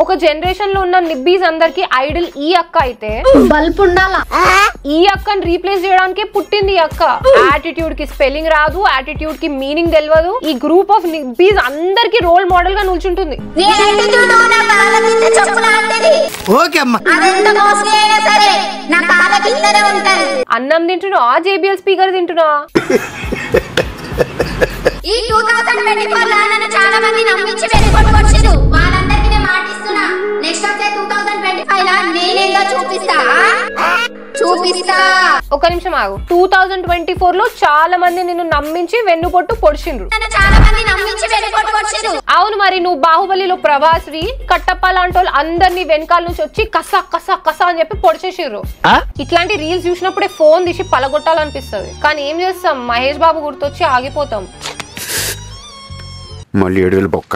ఒక జనరేషన్ లో ఉన్న నిబ్బీస్ అందరికి ఐడల్ ఈ అక్క అయితే బల్బ్ ఉండాలా ఈ అక్కని రీప్లేస్ చేయడానికి పుట్టింది ఈ అక్క. యాటిట్యూడ్ కి స్పెల్లింగ్ రాదు, యాటిట్యూడ్ కి మీనింగ్ తెలియదు. ఈ గ్రూప్ ఆఫ్ నిబ్బీస్ అందరికి రోల్ మోడల్ గా నిల్చుంటుంది. అన్నం తింటున్నా, జేబీఎల్ స్పీకర్ తింటున్నా. ఈ 2024 నన్ను చాలా మంది నమ్మించి వెళ్ళిపోవచ్చు. వాళ్ళందరికీ నేను మాటిస్తున్నా, నెక్స్ట్ వచ్చే 2025 లా నేనేందో చూపిస్తా. ఒక నిమిషం ఆగు. 2024 లో చాలా మంది నిన్ను నమ్మించి వెన్నుపొట్టు పొడిచిండ్రు. అవును, మరి నువ్వు బాహుబలిలో ప్రభాస్వి కట్టప్ప లాంటి వాళ్ళు అందరినీ వెనకాల నుంచి వచ్చి కసా కసా కసా అని చెప్పి పొడిచేసిర్రు. ఇట్లాంటి రీల్స్ చూసినప్పుడే ఫోన్ తీసి పలగొట్టాలనిపిస్తుంది. కానీ ఏం చేస్తాం, మహేష్ బాబు గుర్తొచ్చి ఆగిపోతాం. మళ్ళీ 7,000 బొక్క.